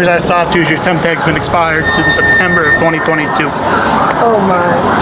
officers, I stopped you. Your temp tag's been expired since September of 2022. Oh my.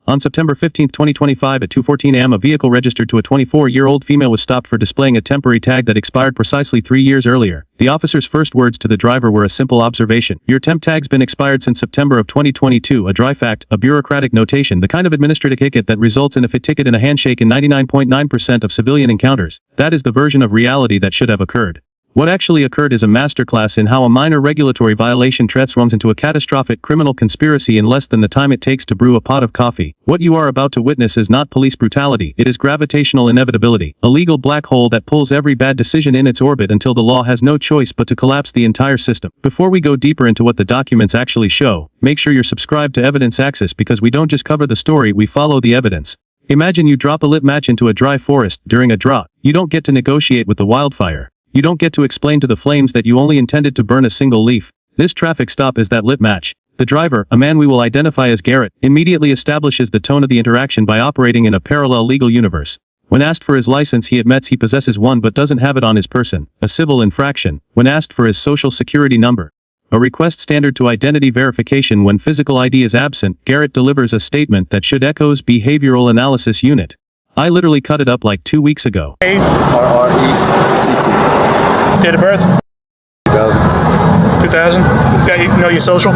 On September 15, 2025 at 2:14 a.m. a vehicle registered to a 24-year-old female was stopped for displaying a temporary tag that expired precisely 3 years earlier. The officer's first words to the driver were a simple observation. Your temp tag's been expired since September of 2022, a dry fact, a bureaucratic notation, the kind of administrative ticket that results in a fit ticket and a handshake in 99.9% of civilian encounters. That is the version of reality that should have occurred. What actually occurred is a masterclass in how a minor regulatory violation transforms into a catastrophic criminal conspiracy in less than the time it takes to brew a pot of coffee. What you are about to witness is not police brutality, it is gravitational inevitability, a legal black hole that pulls every bad decision in its orbit until the law has no choice but to collapse the entire system. Before we go deeper into what the documents actually show, make sure you're subscribed to EvidenceAxis because we don't just cover the story, we follow the evidence. Imagine you drop a lit match into a dry forest during a drought. You don't get to negotiate with the wildfire. You don't get to explain to the flames that you only intended to burn a single leaf. This traffic stop is that lit match. The driver, a man we will identify as Garrett, immediately establishes the tone of the interaction by operating in a parallel legal universe. When asked for his license, he admits he possesses one but doesn't have it on his person, a civil infraction. When asked for his social security number, a request standard to identity verification when physical ID is absent, Garrett delivers a statement that should echoes behavioral analysis unit. I literally cut it up like 2 weeks ago. RRETT. Date of birth? 2000. You know your social?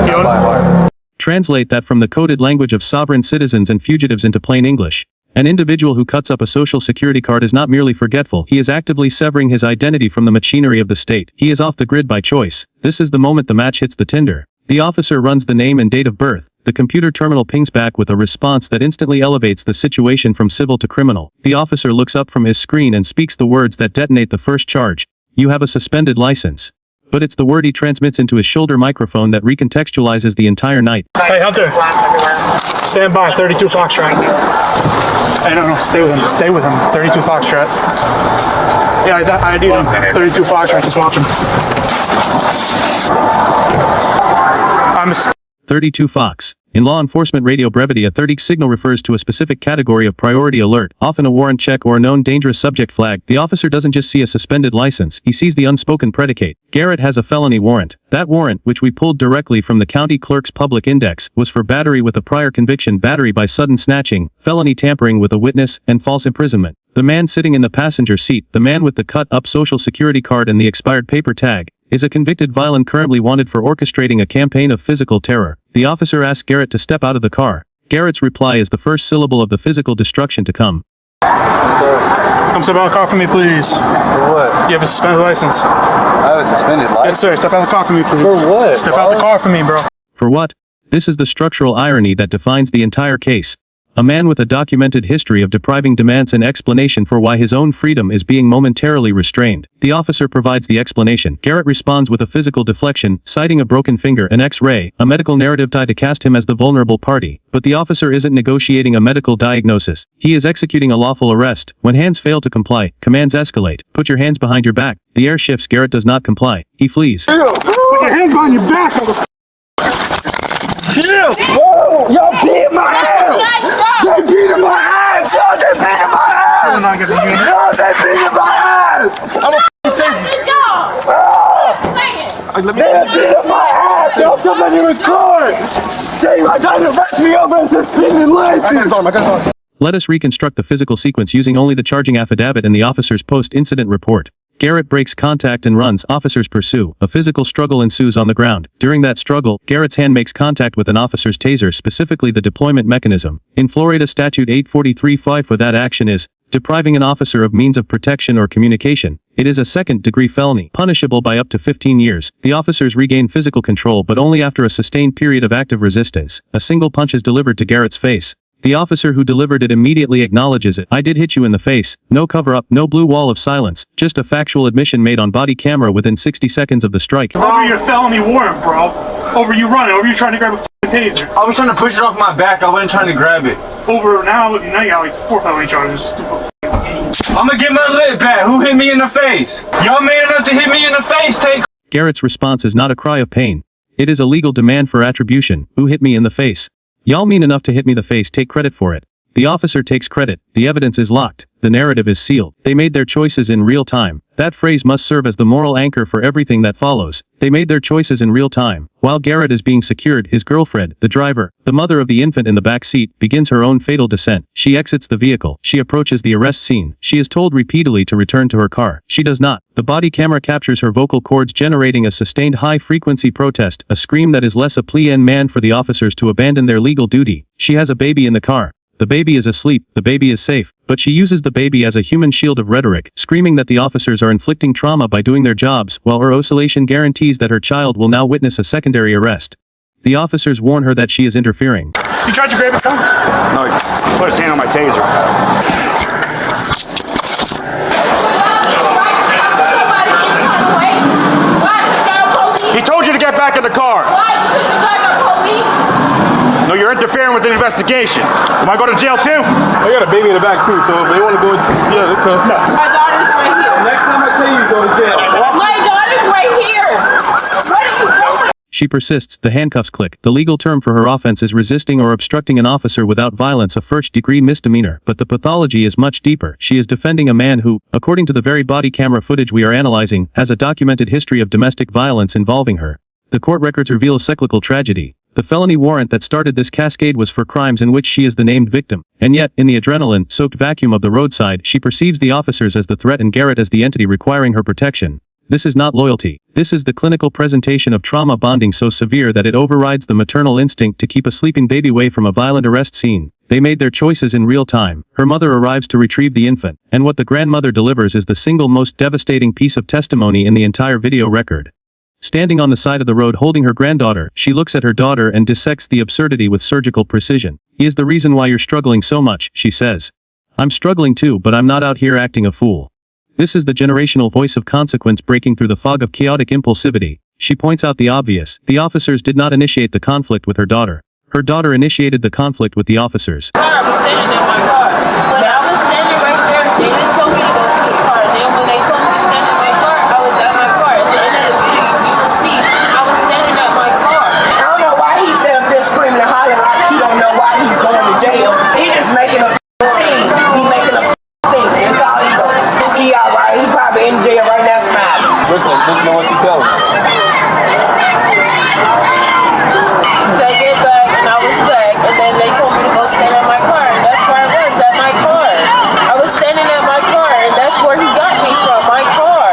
You own it? Translate that from the coded language of sovereign citizens and fugitives into plain English. An individual who cuts up a social security card is not merely forgetful, he is actively severing his identity from the machinery of the state. He is off the grid by choice. This is the moment the match hits the tinder. The officer runs the name and date of birth. The computer terminal pings back with a response that instantly elevates the situation from civil to criminal. The officer looks up from his screen and speaks the words that detonate the first charge. You have a suspended license. But it's the word he transmits into his shoulder microphone that recontextualizes the entire night. Hey, Hunter. Stand by, 32 Foxtrot. Hey, no, stay with him. Stay with him. 32 Foxtrot. Yeah, I ID'd him. 32 Foxtrot, just watch him. 32 Fox. In law enforcement radio brevity, a 30 signal refers to a specific category of priority alert, often a warrant check or a known dangerous subject flag. The officer doesn't just see a suspended license, he sees the unspoken predicate. Garrett has a felony warrant. That warrant, which we pulled directly from the county clerk's public index, was for battery with a prior conviction, battery by sudden snatching, felony tampering with a witness, and false imprisonment. The man sitting in the passenger seat, the man with the cut-up social security card and the expired paper tag, is a convicted violent currently wanted for orchestrating a campaign of physical terror. The officer asks Garrett to step out of the car. Garrett's reply is the first syllable of the physical destruction to come. Come step out of the car for me, please. For what? You have a suspended license. I have a suspended license? Yes, sir. Step out of the car for me, please. For what? Step out the car for me, bro. For what? This is the structural irony that defines the entire case. A man with a documented history of depriving demands an explanation for why his own freedom is being momentarily restrained. The officer provides the explanation. Garrett responds with a physical deflection, citing a broken finger, an X-ray, a medical narrative tied to cast him as the vulnerable party. But the officer isn't negotiating a medical diagnosis. He is executing a lawful arrest. When hands fail to comply, commands escalate. Put your hands behind your back. The air shifts. Garrett does not comply. He flees. Put your hands behind your back. Y'all beat my ass! They beat my ass! Yo, they beat my ass! I'm not gonna use it. Yo, they beat my ass! I'm a f***ing They beat my ass! Yo, somebody record! Say my trying to arrest me over a suspended license! Let us reconstruct the physical sequence using only the charging affidavit and the officer's post-incident report. Garrett breaks contact and runs. Officers pursue. A physical struggle ensues on the ground. During that struggle, Garrett's hand makes contact with an officer's taser, specifically the deployment mechanism. In Florida Statute 843-5 for that action is depriving an officer of means of protection or communication. It is a second-degree felony, punishable by up to 15 years. The officers regain physical control but only after a sustained period of active resistance. A single punch is delivered to Garrett's face. The officer who delivered it immediately acknowledges it. I did hit you in the face. No cover-up, no blue wall of silence. Just a factual admission made on body camera within 60 seconds of the strike. Over your felony warrant, bro. Over you running. Over you trying to grab a taser. I was trying to push it off my back. I wasn't trying to grab it. Over now you got like 4 felony charges. Stupid I'm gonna get my lid back. Who hit me in the face? Y'all man enough to hit me in the face, take. Garrett's response is not a cry of pain. It is a legal demand for attribution. Who hit me in the face? Y'all mean enough to hit me in the face, take credit for it. The officer takes credit, the evidence is locked, the narrative is sealed. They made their choices in real time. That phrase must serve as the moral anchor for everything that follows. They made their choices in real time. While Garrett is being secured, his girlfriend, the driver, the mother of the infant in the back seat, begins her own fatal descent. She exits the vehicle. She approaches the arrest scene. She is told repeatedly to return to her car. She does not. The body camera captures her vocal cords generating a sustained high-frequency protest, a scream that is less a plea en main for the officers to abandon their legal duty. She has a baby in the car. The baby is asleep, the baby is safe, but she uses the baby as a human shield of rhetoric, screaming that the officers are inflicting trauma by doing their jobs, while her oscillation guarantees that her child will now witness a secondary arrest. The officers warn her that she is interfering. You tried to grab a gun? No, he put his hand on my taser. He told you to get back in the car. Why? Because you guys are police? No, you're interfering with the investigation. Am I going to jail too? I got a baby in the back too, so if they want to go, yeah, they come. No. My daughter's right here. Next time I tell you, you go to jail. My daughter's right here. What are you doing? She persists, the handcuffs click. The legal term for her offense is resisting or obstructing an officer without violence, a first-degree misdemeanor, but the pathology is much deeper. She is defending a man who, according to the very body camera footage we are analyzing, has a documented history of domestic violence involving her. The court records reveal a cyclical tragedy. The felony warrant that started this cascade was for crimes in which she is the named victim. And yet, in the adrenaline-soaked vacuum of the roadside, she perceives the officers as the threat and Garrett as the entity requiring her protection. This is not loyalty. This is the clinical presentation of trauma bonding so severe that it overrides the maternal instinct to keep a sleeping baby away from a violent arrest scene. They made their choices in real time. Her mother arrives to retrieve the infant, and what the grandmother delivers is the single most devastating piece of testimony in the entire video record. Standing on the side of the road holding her granddaughter, she looks at her daughter and dissects the absurdity with surgical precision. He is the reason why you're struggling so much, she says. I'm struggling too, but I'm not out here acting a fool. This is the generational voice of consequence breaking through the fog of chaotic impulsivity. She points out the obvious. The officers did not initiate the conflict with her daughter. Her daughter initiated the conflict with the officers. I was standing in my car. When I was standing right there, they didn't tell me to go to the car. And then when they told me to stand in my car, I was at my car. At the end of the video, you will see I was standing at my car. I don't know why he's sitting up there screaming and hollering like he don't know why he's going to jail. He just making a scene. He making a scene. That's all he doing. He alright. He probably in jail right now smiling. Listen to what you tell me. So I get back and I was back. And then they told me to go stand at my car. And that's where I was, at my car. I was standing at my car and that's where he got me from, my car.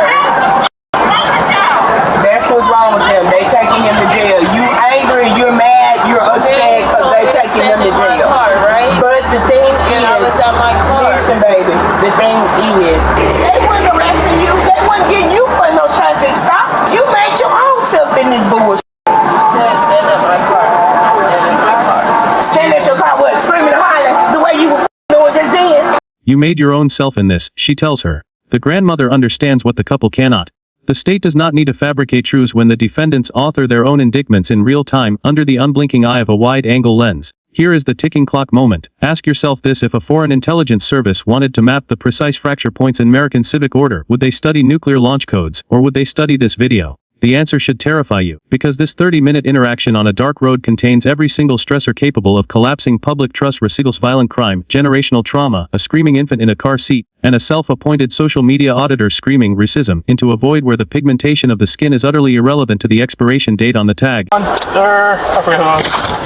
That's what's wrong with them. They taking him to jail. You angry, you're mad, you're upset because they taking him to jail. Car, right? But the thing And I was is, at my car. listen baby, the thing is, they weren't arresting you. They weren't getting you for no traffic stop. You made your own self in this bullshit. Stand at my car. Stand at my car. Stand at your car, what, screaming and hollering the way you were doing just then. You made your own self in this, she tells her. The grandmother understands what the couple cannot. The state does not need to fabricate truths when the defendants author their own indictments in real time under the unblinking eye of a wide-angle lens. Here is the ticking clock moment. Ask yourself this: if a foreign intelligence service wanted to map the precise fracture points in American civic order, would they study nuclear launch codes, or would they study this video? The answer should terrify you, because this 30-minute interaction on a dark road contains every single stressor capable of collapsing public trust: recycles violent crime, generational trauma, a screaming infant in a car seat, and a self-appointed social media auditor screaming racism into a void where the pigmentation of the skin is utterly irrelevant to the expiration date on the tag. I forget who it was.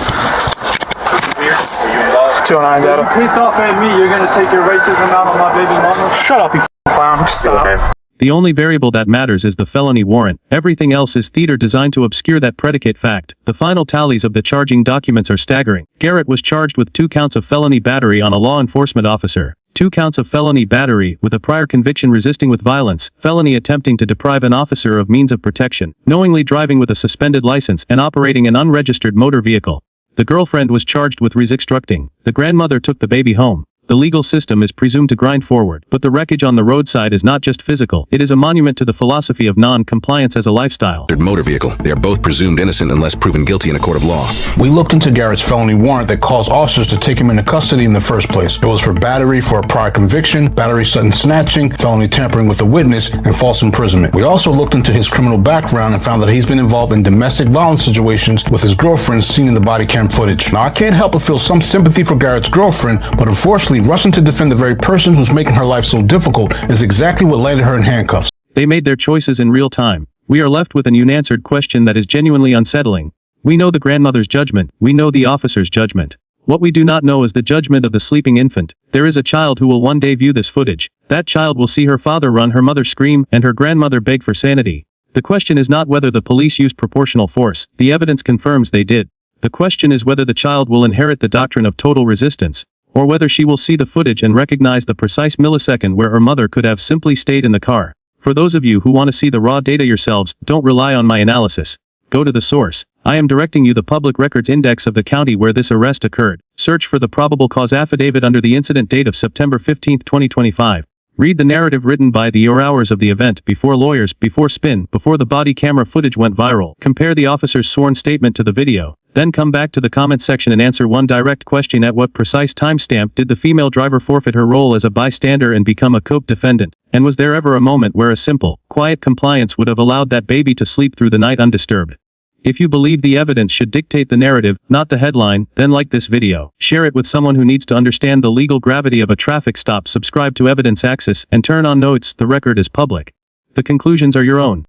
209 So you pissed off at me, you're gonna take your racism out on my baby mama? Shut up, you clown. Stop. The only variable that matters is the felony warrant. Everything else is theater designed to obscure that predicate fact. The final tallies of the charging documents are staggering. Garrett was charged with 2 counts of felony battery on a law enforcement officer, 2 counts of felony battery with a prior conviction resisting with violence, felony attempting to deprive an officer of means of protection, knowingly driving with a suspended license, and operating an unregistered motor vehicle. The girlfriend was charged with resexstructing. The grandmother took the baby home. The legal system is presumed to grind forward, but the wreckage on the roadside is not just physical, it is a monument to the philosophy of non-compliance as a lifestyle. Motor vehicle. They are both presumed innocent unless proven guilty in a court of law. We looked into Garrett's felony warrant that caused officers to take him into custody in the first place. It was for battery for a prior conviction, battery sudden snatching, felony tampering with a witness, and false imprisonment. We also looked into his criminal background and found that he's been involved in domestic violence situations with his girlfriend seen in the body cam footage. Now, I can't help but feel some sympathy for Garrett's girlfriend, but unfortunately, rushing to defend the very person who's making her life so difficult is exactly what landed her in handcuffs. They made their choices in real time. We are left with an unanswered question that is genuinely unsettling. We know the grandmother's judgment, we know the officer's judgment. What we do not know is the judgment of the sleeping infant. There is a child who will one day view this footage. That child will see her father run, her mother scream, and her grandmother beg for sanity. The question is not whether the police used proportional force, the evidence confirms they did. The question is whether the child will inherit the doctrine of total resistance, or whether she will see the footage and recognize the precise millisecond where her mother could have simply stayed in the car. For those of you who want to see the raw data yourselves, don't rely on my analysis. Go to the source. I am directing you the public records index of the county where this arrest occurred. Search for the probable cause affidavit under the incident date of September 15, 2025. Read the narrative written by the hours of the event, before lawyers, before spin, before the body camera footage went viral. Compare the officer's sworn statement to the video. Then come back to the comment section and answer one direct question: at what precise timestamp did the female driver forfeit her role as a bystander and become a co-defendant? And was there ever a moment where a simple, quiet compliance would have allowed that baby to sleep through the night undisturbed? If you believe the evidence should dictate the narrative, not the headline, then like this video, share it with someone who needs to understand the legal gravity of a traffic stop, subscribe to EvidenceAxis, and turn on notes. The record is public. The conclusions are your own.